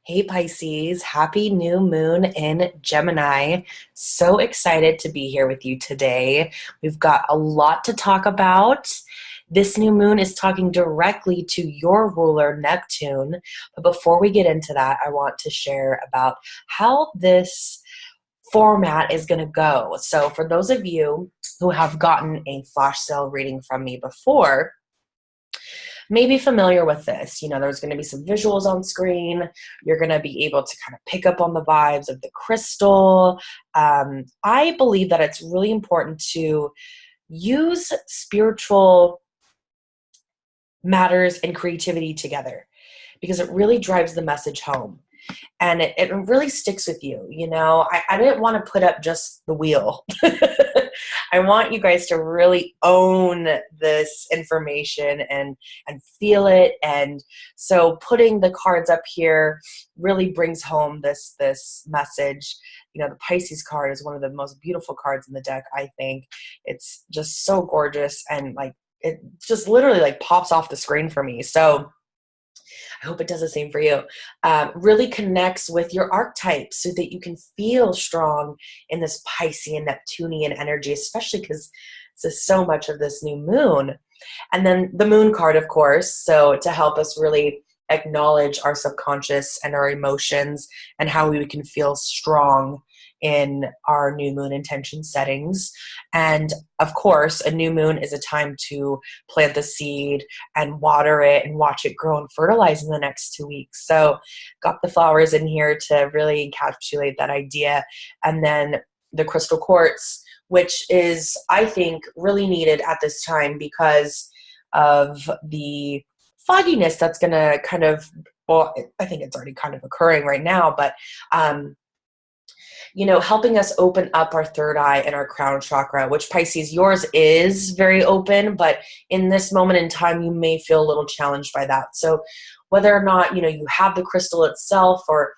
Hey Pisces, happy new moon in Gemini. So excited to be here with you today. We've got a lot to talk about. This new moon is talking directly to your ruler, Neptune. But before we get into that, I want to share about how this format is going to go. So, for those of you who have gotten a flash sale reading from me before, may be familiar with this. There's going to be some visuals on screen. You're going to be able to kind of pick up on the vibes of the crystal. I believe that it's really important to use spiritual matters and creativity together because it really drives the message home. And it really sticks with you. I didn't want to put up just the wheel. I want you guys to really own this information and feel it. And so putting the cards up here really brings home this message. The Pisces card is one of the most beautiful cards in the deck, I think. It's just so gorgeous, and like it just literally like pops off the screen for me. So I hope it does the same for you. Really connects with your archetype so that you can feel strong in this Piscean, Neptunian energy, especially because this is so much of this new moon. And then the moon card, of course, so to help us really acknowledge our subconscious and our emotions and how we can feel strong in our new moon intention settings. And of course, a new moon is a time to plant the seed and water it and watch it grow and fertilize in the next 2 weeks. So got the flowers in here to really encapsulate that idea. And then the crystal quartz, which is, I think, really needed at this time because of the fogginess that's going to kind of, well, I think it's already kind of occurring right now, but helping us open up our third eye and our crown chakra, which Pisces, yours is very open, but in this moment in time, you may feel a little challenged by that. So whether or not, you have the crystal itself or,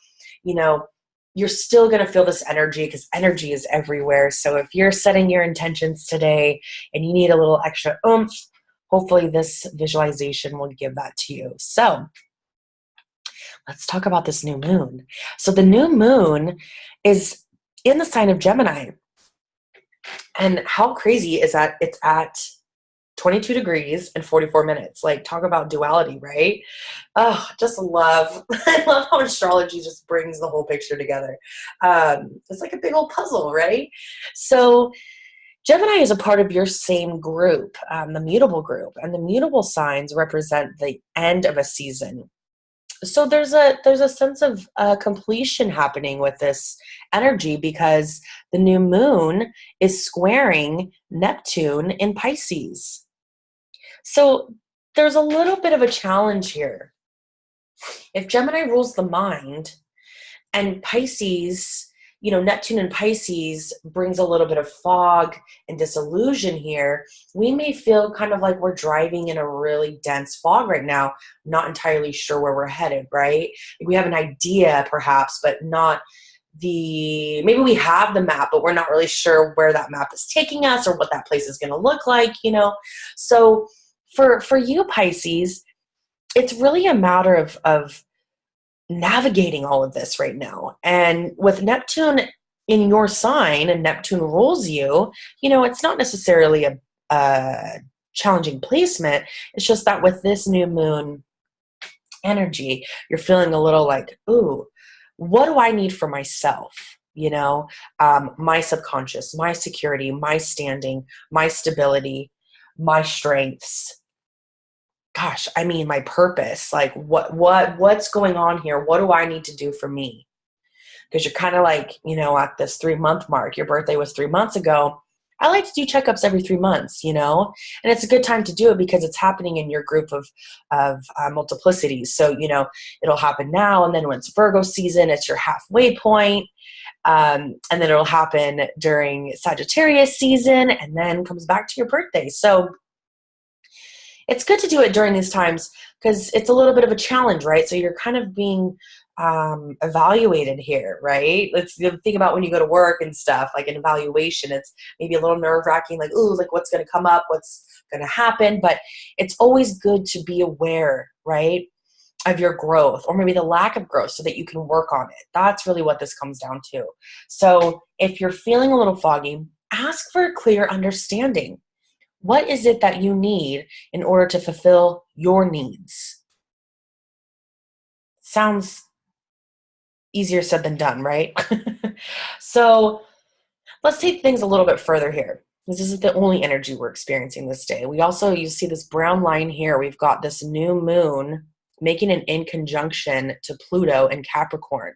you're still going to feel this energy because energy is everywhere. So if you're setting your intentions today and you need a little extra oomph, hopefully this visualization will give that to you. So let's talk about this new moon. So the new moon is in the sign of Gemini. And how crazy is that it's at 22 degrees and 44 minutes? Like, talk about duality, right? Oh, just love, I love how astrology just brings the whole picture together. It's like a big old puzzle, right? So Gemini is a part of your same group, the mutable group, and the mutable signs represent the end of a season. So there's a sense of completion happening with this energy because the new moon is squaring Neptune in Pisces. So there's a little bit of a challenge here. If Gemini rules the mind and Pisces, Neptune and Pisces brings a little bit of fog and disillusion here, we may feel kind of like we're driving in a really dense fog right now, not entirely sure where we're headed, right? We have an idea perhaps, but not maybe we have the map, but we're not really sure where that map is taking us or what that place is going to look like, So for you, Pisces, it's really a matter of navigating all of this right now. And with Neptune in your sign and Neptune rules you, it's not necessarily a challenging placement. It's just that with this new moon energy, you're feeling a little like, ooh, what do I need for myself? My subconscious, my security, my standing, my stability, my strengths. Gosh, I mean, my purpose, like what's going on here? What do I need to do for me? Because you're kind of like, at this 3-month mark, your birthday was 3 months ago. I like to do checkups every 3 months, and it's a good time to do it because it's happening in your group of multiplicities. So, it'll happen now. And then when it's Virgo season, it's your halfway point. And then it'll happen during Sagittarius season and then comes back to your birthday. So it's good to do it during these times because it's a little bit of a challenge, right? So you're kind of being evaluated here, right? Let's think about when you go to work and stuff, like an evaluation. It's maybe a little nerve-wracking, like, ooh, like what's going to come up, what's going to happen. But it's always good to be aware, right? of your growth, or maybe the lack of growth, so that you can work on it. That's really what this comes down to. So if you're feeling a little foggy, ask for a clear understanding. What is it that you need in order to fulfill your needs? Sounds easier said than done, right? So let's take things a little bit further here. This isn't the only energy we're experiencing this day. We also, you see this brown line here, we've got this new moon making an in conjunction to Pluto and Capricorn.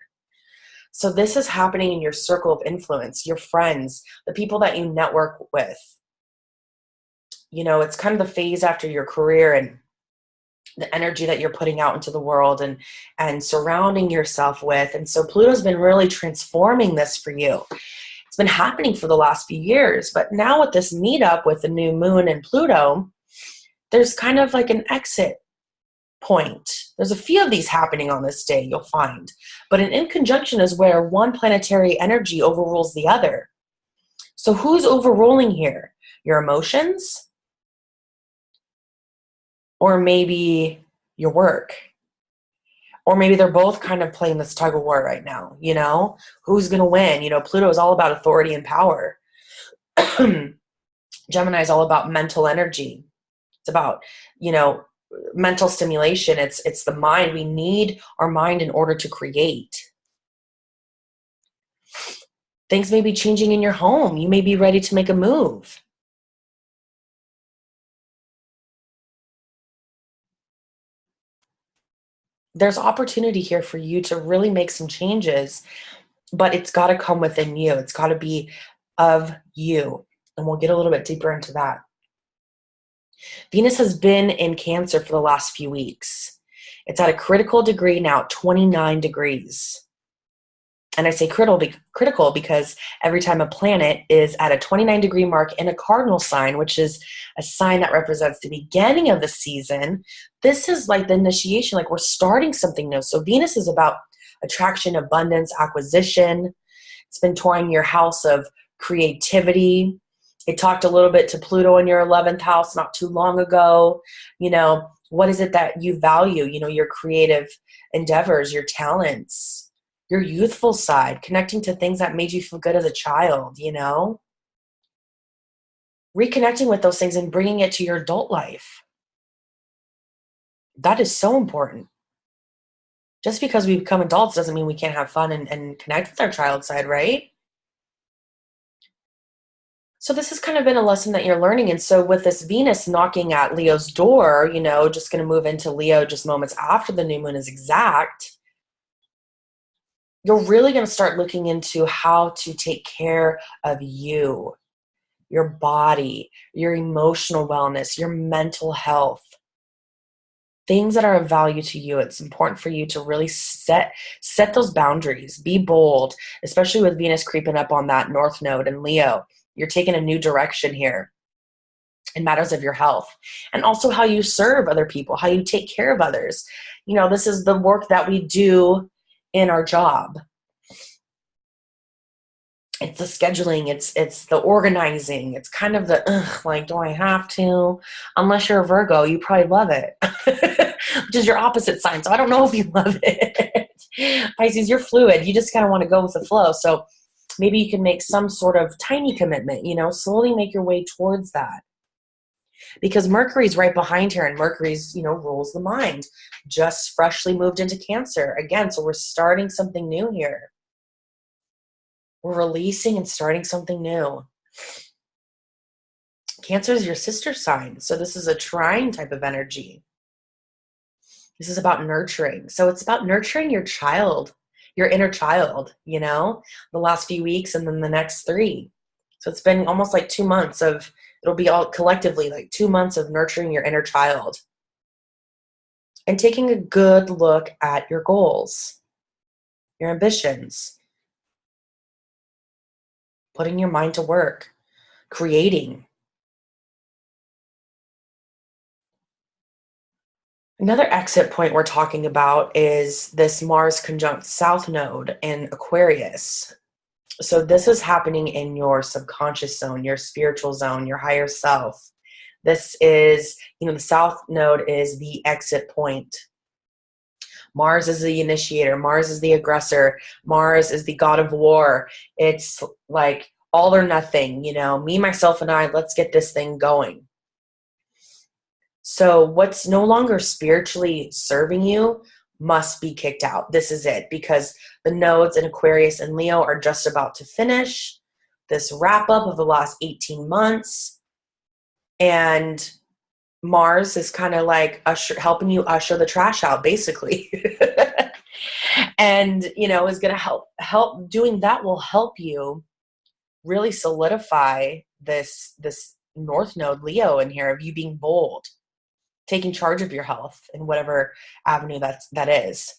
So this is happening in your circle of influence, your friends, the people that you network with. You know, it's kind of the phase after your career and the energy that you're putting out into the world and surrounding yourself with. And so Pluto's been really transforming this for you. It's been happening for the last few years, but now with this meetup with the new moon and Pluto, there's kind of like an exit point. There's a few of these happening on this day, you'll find. But an in conjunction is where one planetary energy overrules the other. So who's overruling here? Your emotions? Or maybe your work? Or maybe they're both kind of playing this tug of war right now, you know? Who's going to win? You know, Pluto is all about authority and power. Gemini is all about mental energy. It's about, you know, mental stimulation. It's the mind. We need our mind in order to create. Things may be changing in your home. You may be ready to make a move. There's opportunity here for you to really make some changes, but it's got to come within you. It's got to be of you. And we'll get a little bit deeper into that. Venus has been in Cancer for the last few weeks. It's at a critical degree now, 29 degrees. And I say critical because every time a planet is at a 29-degree mark in a cardinal sign, which is a sign that represents the beginning of the season, this is like the initiation, like we're starting something new. So Venus is about attraction, abundance, acquisition. It's been touring your house of creativity. It talked a little bit to Pluto in your 11th house not too long ago. You know, what is it that you value? You know, your creative endeavors, your talents, your youthful side, connecting to things that made you feel good as a child, you know? Reconnecting with those things and bringing it to your adult life. That is so important. Just because we become adults doesn't mean we can't have fun and connect with our child side, right? So this has kind of been a lesson that you're learning. And so with this Venus knocking at Leo's door, you know, just going to move into Leo just moments after the new moon is exact, you're really going to start looking into how to take care of you, your body, your emotional wellness, your mental health, things that are of value to you. It's important for you to really set those boundaries, be bold, especially with Venus creeping up on that North Node in Leo. You're taking a new direction here in matters of your health, and also how you serve other people, how you take care of others. You know, this is the work that we do in our job. It's the scheduling, it's the organizing, it's kind of the, like, do I have to? Unless you're a Virgo, you probably love it, which is your opposite sign. So I don't know if you love it. Pisces, you're fluid. You just kind of want to go with the flow. So maybe you can make some sort of tiny commitment, you know, slowly make your way towards that. Because Mercury's right behind here, and Mercury's, you know, rules the mind. Just freshly moved into Cancer again. So we're starting something new here. We're releasing and starting something new. Cancer is your sister sign. So this is a trine type of energy. This is about nurturing. So it's about nurturing your child, your inner child, you know, the last few weeks and then the next 3. So it's been almost like 2 months of, it'll be all collectively like 2 months of nurturing your inner child and taking a good look at your goals, your ambitions, putting your mind to work, creating. Another exit point we're talking about is this Mars conjunct South Node in Aquarius. So this is happening in your subconscious zone, your spiritual zone, your higher self. This is, you know, the South Node is the exit point. Mars is the initiator. Mars is the aggressor. Mars is the god of war. It's like all or nothing, you know, me, myself, and I, let's get this thing going. So what's no longer spiritually serving you must be kicked out. This is it, because the nodes in Aquarius and Leo are just about to finish this wrap up of the last 18 months. And Mars is kind of like helping you usher the trash out, basically. And, you know, is going to help doing that will help you really solidify this North Node Leo in here of you being bold, taking charge of your health in whatever avenue that is.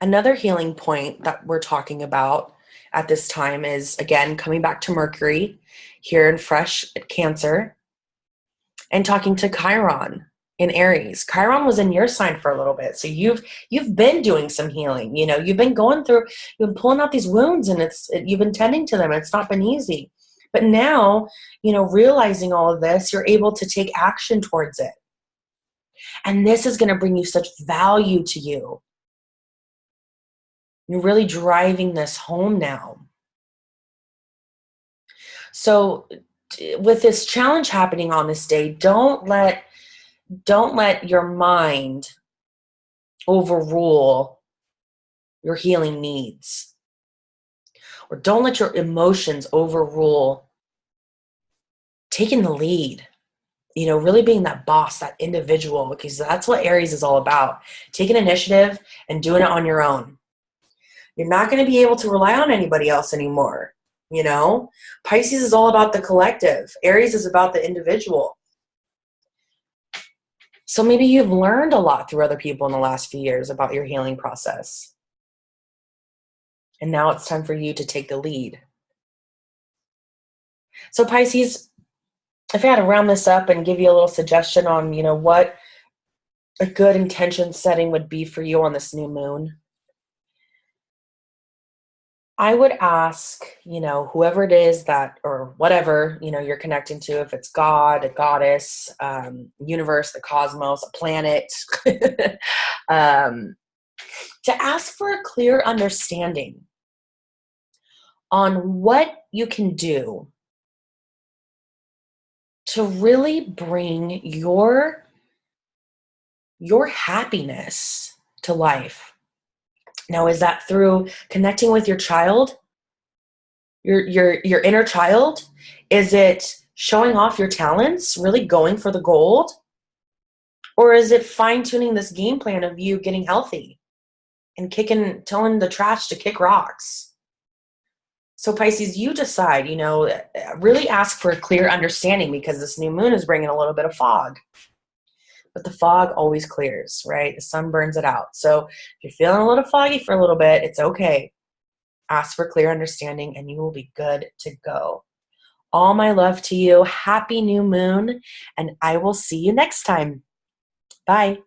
Another healing point that we're talking about at this time is, again, coming back to Mercury here in fresh Cancer and talking to Chiron in Aries. Chiron was in your sign for a little bit. So you've been doing some healing. You know, you've been going through, you've been pulling out these wounds, and you've been tending to them. It's not been easy. But now, you know, realizing all of this, you're able to take action towards it. And this is going to bring you such value to you. You're really driving this home now. So with this challenge happening on this day, don't let your mind overrule your healing needs. Or don't let your emotions overrule taking the lead. You know, really being that boss, that individual, because that's what Aries is all about. Taking initiative and doing it on your own. You're not going to be able to rely on anybody else anymore. You know, Pisces is all about the collective. Aries is about the individual. So maybe you've learned a lot through other people in the last few years about your healing process. And now it's time for you to take the lead. So Pisces, if I had to round this up and give you a little suggestion on, you know, what a good intention setting would be for you on this new moon, I would ask, you know, whoever it is that, or whatever, you know, you're connecting to, if it's God, a goddess, universe, the cosmos, a planet, to ask for a clear understanding on what you can do to really bring your happiness to life. Now, is that through connecting with your child, your inner child? Is it showing off your talents, really going for the gold? Or is it fine-tuning this game plan of you getting healthy and telling the trash to kick rocks? So Pisces, you decide, you know, really ask for a clear understanding, because this new moon is bringing a little bit of fog. But the fog always clears, right? The sun burns it out. So if you're feeling a little foggy for a little bit, it's okay. Ask for clear understanding and you will be good to go. All my love to you. Happy new moon. And I will see you next time. Bye.